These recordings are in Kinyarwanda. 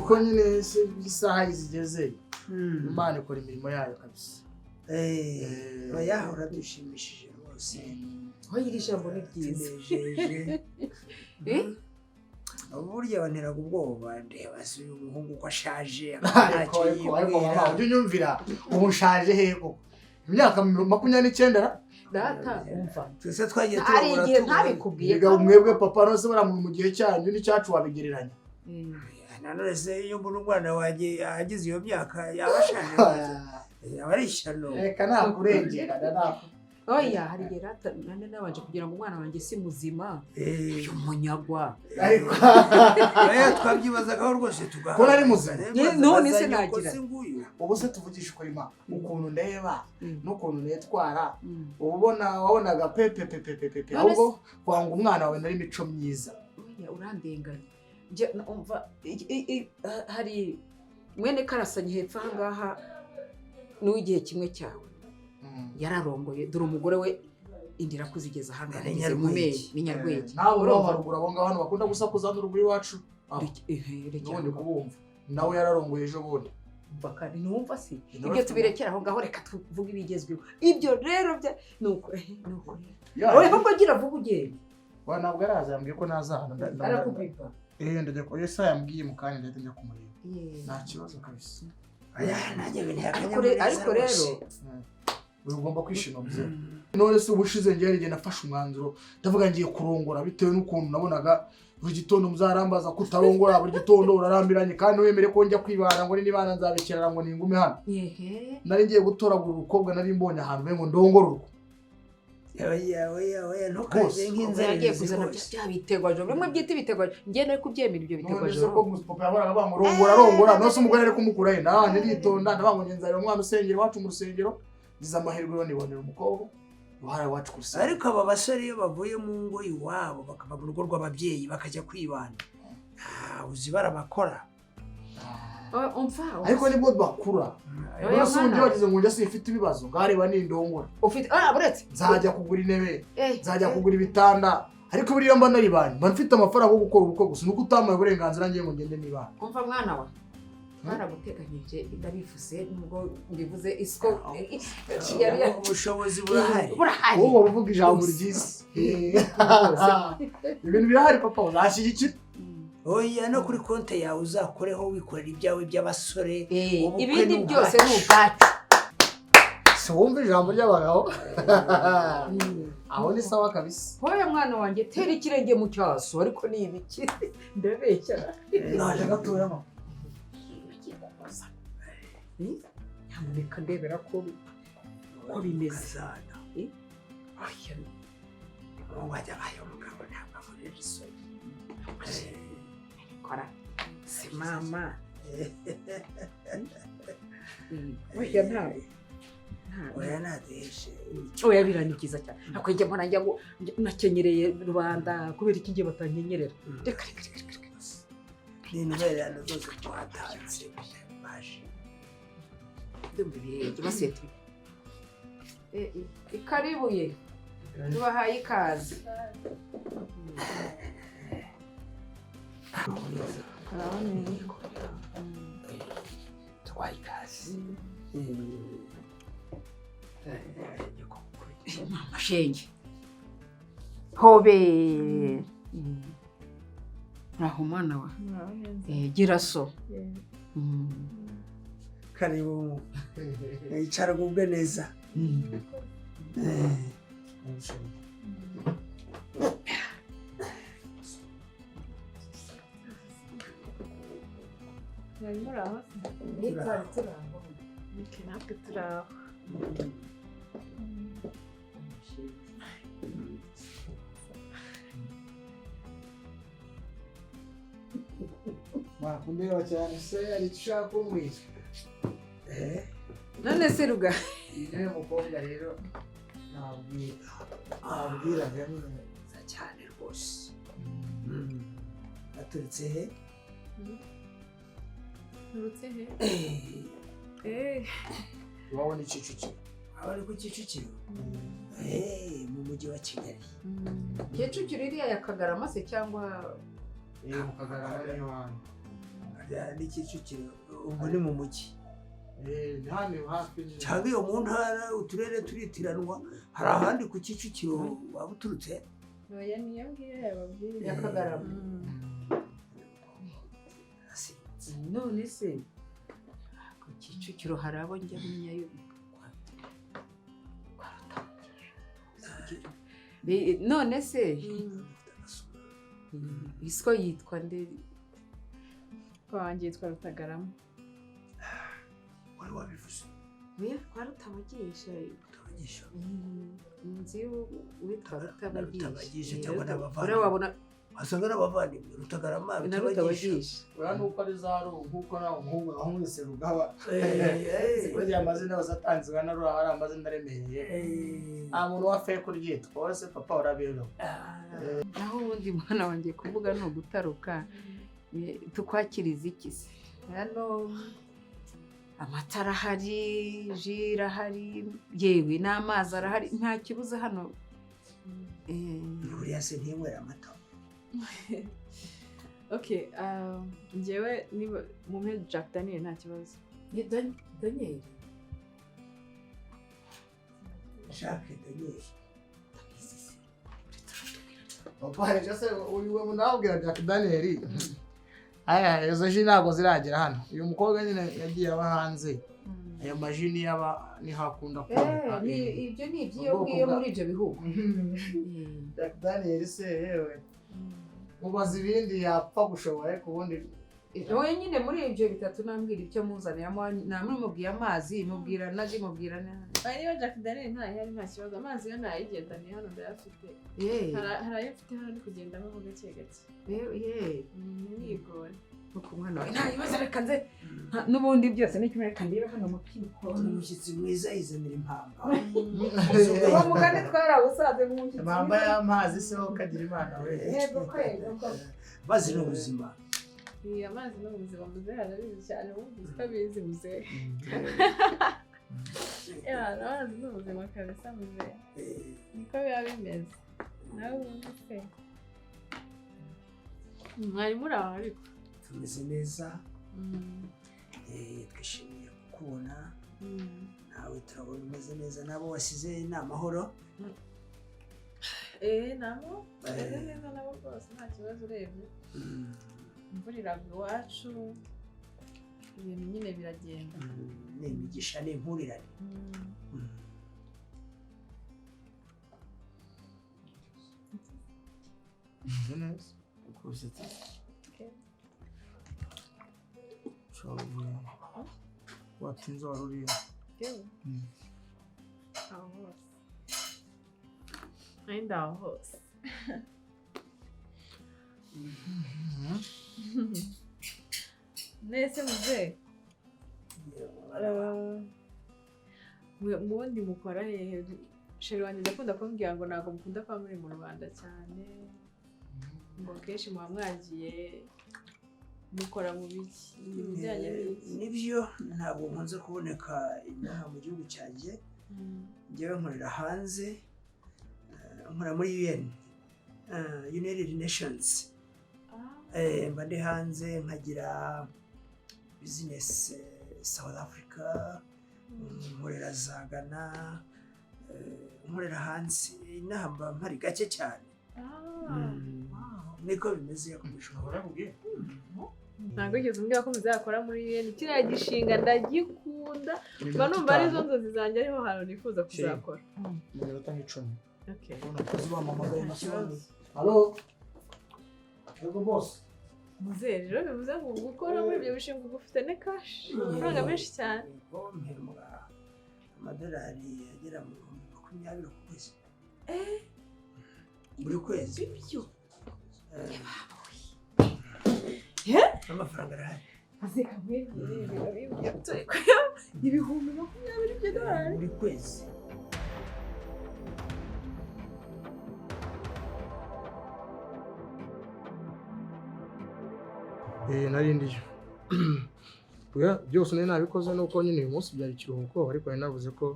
niko nyine isaha izigeze Imana ikora imirimo yayo kabisa oya uradushimishije rwose aho iri jambo ni ryiza burya banteraga ubwoba ndeba si umuhungu ko ashaje ariko mama ujye unyumvira ubu nshaje heko imyaka 29 data umva twese twagiye ari igihe ntabikubwiye ko mwebwe papa nose bara mu gihe cyanyu ni cyacu wabigereranya nanone se iyo mbona umwana wagiye agize iyo myaka yabashaje abarishano reka nakurengera nako oya hari igihe rata nane nabanje kugira ngo umwana wanjye si muzima uyu munyagwa ariko oya twabyibazaga rwose tugaha ko ari muzima none se nagira ubu se tuvugisha ukuri ma ukuntu ndeba n'ukuntu netwara ubona wabonaga pepe ahubwo kwanga umwana wawe nari mico myiza oya urandenganya je umva hari mwene karasanye hepfa ngaha n'ugihe kimwe cyawe yararongoye dore umugore we indira kuzigeza hanga nageze mu mezi ni Nyarwege nawe uraharugura abo ngabo bakunda gusakuza n'uruguri wacu none kubumva nawe yararongoye ejo bundi bakari numva si ibyo tubirekera aho ngaho reka tuvuge ibigezweho ibyo rero bya nuko oya ahubwo gira vuga ugende wa ntabwo araza yambwiye ko nazahana arakubwipa ndajya ko yesa yambwiye mu kanya ndahita njya kumureba nta kibazo kabisa nanjye ariko rero ugomba kwishima muzee none se ubushize ngerege nafashe umwanzuro ndavuga ngiye kurongora bitewe n'ukuntu nabonaga buri gitondo muzarambaza kutarongora buri gitondo urarambiranye kandi wemere ko njya kwibana ngo nibana nzabekerera ngo ningume hano nari ngiye gutoragura urukobwa nari mbonye ahantu ngo ndongorurwa oya ntukaze nk'inzara yagiye kuzana byabitegwaje bimwe byita bitegwaje ngiye nari kubyemera ibyo bitegwaje none ko papa yabonaga bamurongora nose umugore ari kumukura he nanje nitonda ndabangonye nzara umwana usengera wacu mu rusengero ziza amahirwe yo nibonera umukobwa uhara wacu kurusha ariko aba basore iyo bavuye mu ngo iwabo bakaba mu rugo rw'ababyeyi bakajya kwibana uzi barabakora umva ariko nibwo bakura nose undi wagize ngo njye sifite ibibazo ngareba n'indongora ufite buretse nzajya kugura intebe nzajya kugura ibitanda ariko buriya mba naribanye mba mfite amafaranga yo gukora ubukwe gusa nuko utamaye uburenganzira ngiye ngo ngende nibana umva mwana wa baraguteganyije ndabivuze nubwo mbivuze isko yari ubushobozi burahari wowe uvuga ijambo ryiza ibintu birahari papa uzashyigikira oya no kuri konte yawe uzakoreho wikorera ibyawe by'abasore ibindi byose ni ubwacu si wumva ijambo ry'abagabo aho ni sawa kabisa hoya mwana wanjye tera ikirenge mu cyaso ariko ni ibiki ndabeshya naje gatoya mama nyamuneka ndebera ko bimeze wajya bayo mugabo ntabwo avurira isoni kora si mama oya ntawe oya nadeshe oya biranikiza cyane akwege mbona njya ngo nakenyereye rubanda kubera iki ngiye batanyenyerera reka ni intwererano zose twatanze baje ndumva ibirenge basete ikaribuye tubahaye ikaze twaye ikaze mama shenge hobe aho mwana wa gira so karibu icara gubwe neza muraho turaho natwe turaho Makundeba cyane se ari tushaka umwiza none se ruga niwe mukobwa rero nabwira neza cyane rwose aturutse he nturutse he iwawe ni Kicukiro aho ari ku Kicukiro mu mujyi wa Kigali Kicukiro iriya ya Kagarama se cyangwa mu Kagarama niho hantu ni Kicukiro ubwo ni mu mujyi ni hano hafi cyangwa iyo mu ntara uturere turitiranwa hari ahandi ku Kicukiro waba uturutse oya niyo ngiyo yababwiye Kagarama none se ku Kicukiro hari abo njya munyayo none se isiko yitwa nde wanjye yitwa Rutagarama wari wabivuze oya kwa Rutabagisha nzi witwa Rutabagisha cyangwa n'abavandimwe urabona wasanga n'abavandimwe Rutagarama Rutabagisha ura nuko ari zaro nkuko nawo muhungu aho mwese rugaba kugira amazina yose atanzwe na rura hari amazina aremereye nta muntu wafeye kuryitwa wose papa urabero naho ubundi mwana wanjye kuvuga no gutaruka tukwakiriza iki se hano amatara hari jira hari yewe n'amazi arahari nta kibuza hano buriya se ntinywera amata okay njyewe niba mu mpe Jack Daniel nta kibazo ni Daniel Jacques Daniel papa ejo se uyu munabwira Jack Daniel aya izo ji ntabwo ziragera hano uyu mukobwa nyine yagiye aba hanze aya majini yaba ni hakunda kuboneka ibyo ni ibyo ugiye muri ibyo bihugu Jack Daniel se yewe mubaza ibindi yapfa gushobora ariko ubundi wowe nyine muri ibyo bitatu nambwira icyo muzaniramo namwe mubwiye amazi mubwira naje mubwira niba Jack Daniel ntahari nta kibazo amazi yo nayigendaniye hano ndayafite hari ayo mfite hano ndi kugendamo mu gake gake mwigore nuko umwana wawe nta bibazo reka nze n'ubundi byose n'ikimwe reka ndebe hano mu kiko umushyitsi mwiza yizanira impamba uwo mugani twarawusaze mu mushyitsi impamba y'amazi se wo kagira imana we yego kwego mazi n'ubuzima amazi n'ubuzima muzehe arabizi cyane wumvise ko abizi muzehe amazi n'ubuzima kabisa muzehe niko biba bimeze nawe wumva se mwari muri aho ariko tumeze neza twishimiye kukubona nawe turabona umeze neza nabo wasize ni amahoro nabo bameze neza nabo rwose nta kibazo urebye imvura iragwa iwacu ibintu nyine biragenda ni imigisha ni impurirane neza ukusetse watinze wari uriya aho hose ayindi aho hose nese muzehe mubundi mukora hehe sheri wanjye ndakunda kumbwira ngo ntabwo mukunda kuba muri mu Rwanda cyane ngo kenshi muba mwagiye mukora mu biki ibijyanye n'iki nibyo ntabwo nkunze kuboneka inaha mu gihugu cyanjye njyewe nkorera hanze nkora muri United Nations mba ndi hanze nkagira business South Africa nkorera za Ghana nkorera hanze inaha mba mpari gake cyane niko bimeze yakomeje ukora kubwiye ntabwo yigeze umbwira ko muzakora muri UN kiriya gishinga ndagikunda mba numva arizo nzozi zanjye ariho hantu nifuza kuzakora mu minota nk'icumi okay abakozi bamamagaye mu kibazo halo yego boss muzehe rero bivuze ngo gukora muri ibyo bishinga ugufite ne cash amafaranga menshi cyane mpembwa amadolari agera mu 20 ku kwezi buri kwezi ibyo amafaranga arahari azeka mwebwe ibihumbi 20 by'idolari buri kwezi narindiyo byose nari nabikoze nuko nyine uyu munsi byari ikiruhuko ariko nari navuze ko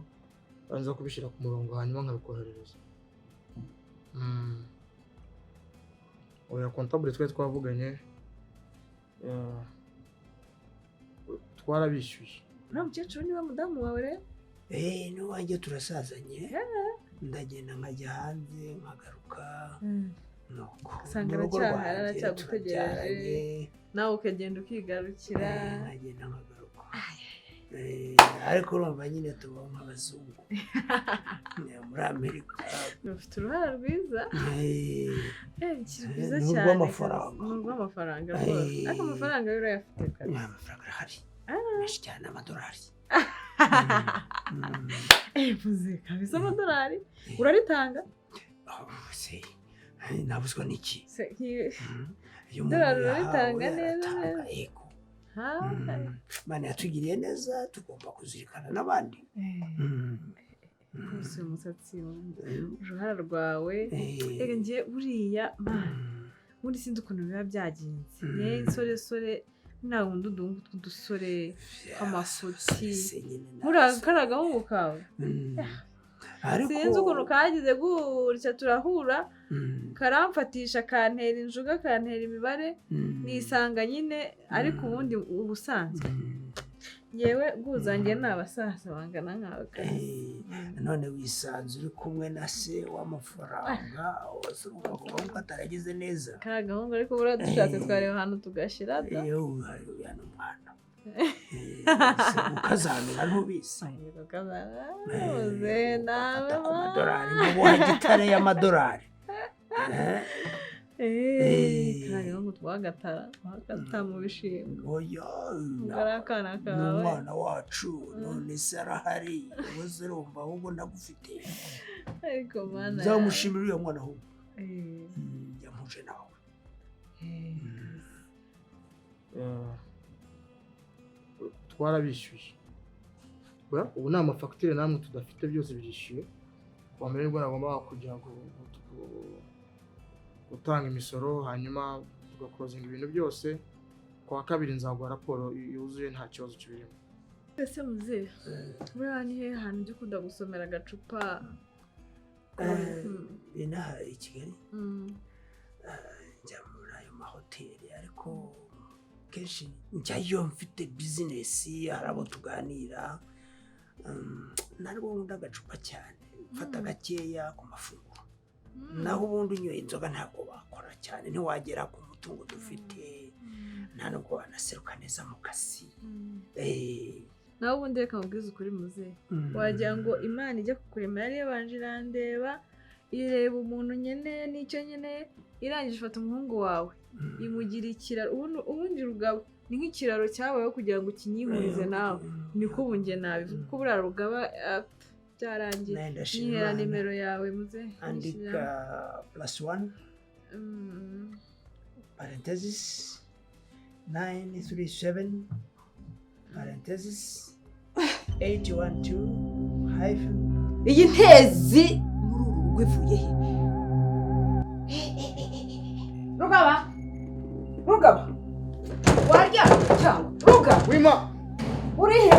banza kubishyira ku murongo hanyuma nkabikoherereza oya kontabule twari twavuganye twarabishyuye. uriya mukecuru niwe mudamu wawe rero? n'uwanjye turasazanye ndagenda nkajya hanze nkagaruka nuko usanga aracyahari aracyagutegereje nawe ukagenda ukigarukira nkagenda nkagaruka ariko urumva nyine tuba nk'abazungu muri Amerika ufite uruhara rwiza rwiza ni cyane urw'amafaranga rwose ariko amafaranga yo urayafite kare amafaranga arahari menshi cyane amadolari vuze kabisa amadolari uraritanga nabuzwa n'iki idolari uraritanga neza yego Imana yatugiriye neza tugomba kuzirikana n'abandi rwose umusatsi uruhara rwawe reka njye buriya muri sinzi ukuntu biba byagenze insoresore nta wundi udungu tw'udusore tw'amafuti buriya agahungu kawe sinzi ukuntu kagize gutya turahura karamfatisha kantera injuga kantera imibare nisanga nyine ariko ubundi ubusanzwe yewe bwuzange ni abasaza bangana nkawe none wisanze uri kumwe na se w'amafaranga wose uvuga ko ataragize neza kariya gahungu ariko buriya dushatse twareba ahantu tugashyira uriya ni umwana ukazamera ntubizi nawe amadolari mubuha gitare y'amadolari kariya gahungu twagatara mu bishimbo ngara akana kawe ni umwana wacu none se arahari ubuze urumva ahubwo ndagufite ariko mana nzamushimira uriya mwana ahubwo yamuje nawe twarabishyuye ubu ni amafagitire namwe tudafite byose birishyuye wambere nibwo nagomba kujya gutanga imisoro hanyuma tugakozinga ibintu byose kwa kabiri nzaguha raporo yuzuye nta kibazo kibirimo. ese muzehe buriya ni hehe hantu ujya ukunda gusomera agacupa inaha i Kigali njya muri ayo mahoteli ariko kenshi njyayo mfite bizinesi hari abo tuganira narwo nkunda agacupa cyane mfata gakeya ku mafunguro naho ubundi unyoye inzoga ntabwo bakora cyane ntiwagera ku mutungo dufite nta nubwo wanaseruka neza mu kazi nawe ubundi reka mubwize ukuri muzehe wagira ngo Imana ijya kukurema yari yabanje irandeba ireba umuntu nkeneye n'icyo nkeneye irangije ifata umuhungu wawe imugira ikiraro ubundi rugabo ni nk'ikiraro cyabayeho kugira ngo kinyihurize nawe niko ubu njye nabivuga kuko buriya rugaba byarangiye nihera nimero yawe muzehe andika +1 parenthesis 937 parenthesis 812 hyphen iyi ntezi muri uru rugo ivuye he rugaba warya cyangwa rugaba wima uri he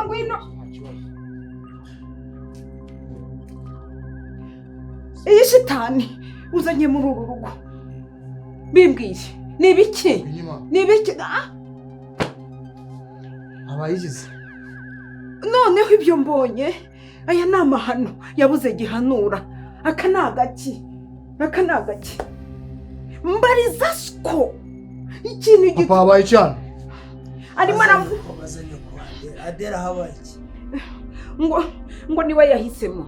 ngwino iyi shitani uzanye muri uru rugo bimbwiye ni ibiki abayigize noneho ibyo mbonye aya ni amahano yabuze gihanura aka ni agaki mbariza siko ikintu papa habaye cyane arimo bazanye ku adera habaye ngo niwe yahisemo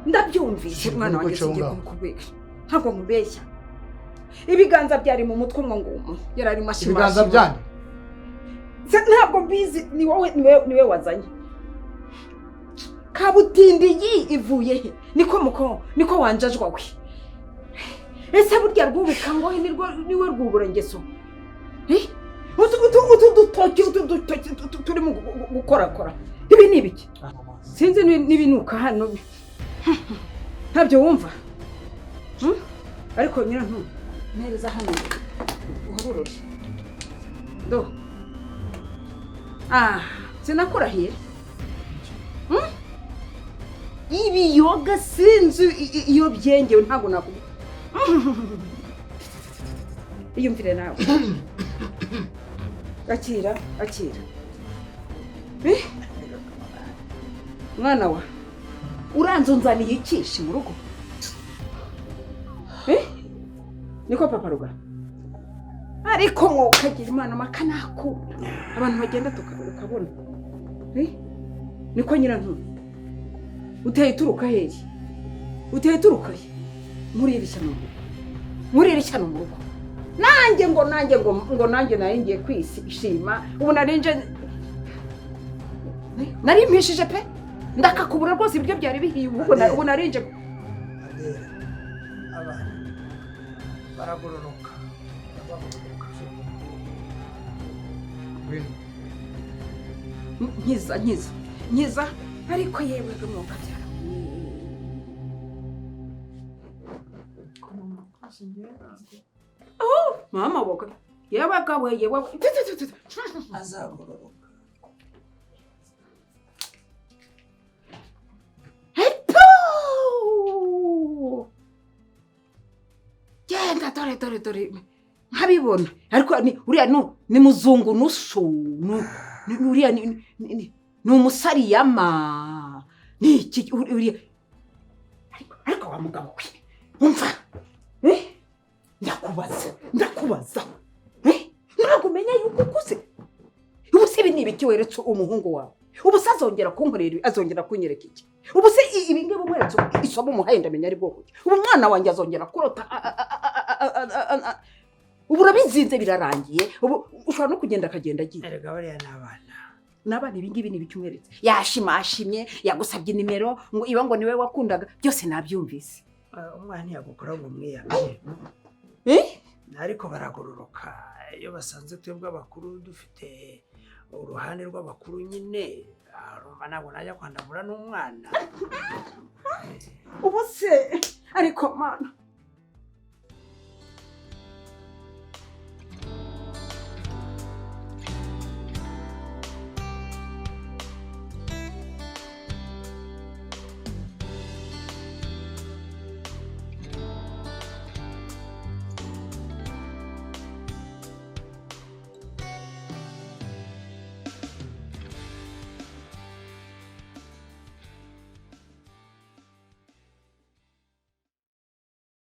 ndabyumvise mwana wanjye sigiye kumukubesha ntabwo mubeshya ibiganza byari mu mutwe ngo yari arimo ashimashima ibiganza byane ntabwo mbizi niwe wazanye kabutindi ivuye he niko wanjajwa we ese burya rwubika ngo niwe rw'uburengeso utu dutoki turimo gukorakora ibi ni ibiki sinzi n'ibinuka hano ntabyo wumva ariko nyirantu mpereza hano uhororore sinakurahiye ibiyoga sinzi iyo byengewe ntabwo nakubwira iyumvire nawe akira mwana wa uranzunzaniye ikishi mu rugo niko papa ruga ariko mwokagira imana makanakura abantu bagenda tukabona niko nyirantu uteye turuka hehe murira ishyano mu rugo nanjye nari ngiye kwishima ubu nari mpishije pe ndakakubura rwose ibiryo byari bihiye ubu narinje abana baragororoka nkiza ariko yewe mwuka byara mama woga yewe azagororoka genda dore nkabibona ariko uriya ni muzungu nusu uriya ni umusariyama ni iki uriya ariko wa mugabo we umva ndakubaza ntabwo umenya yuko ukuze ubu se ibi ni ibiki weretse umuhungu wawe ubu se azongera kunkorera azongera kunyereka iki ubu se ibi ngibi umweretse isomo umuhaye ndamenya ari bwoko ubu umwana wanjye azongera kurota ubu urabizinze birarangiye ubu ushobora no kugenda akagenda agiye erega bariya n'abana ibi ngibi ni ibiki umweretse yashimashimye yagusabye nimero ngo iba ngo niwe wakundaga byose nabyumvise umwana ntiyagukora ngo umwiyame ariko baragororoka iyo basanze twebwe abakuru dufite uruhande rw'abakuru nyine rumva ntabwo najya kwandamura n'umwana ubu se ariko mana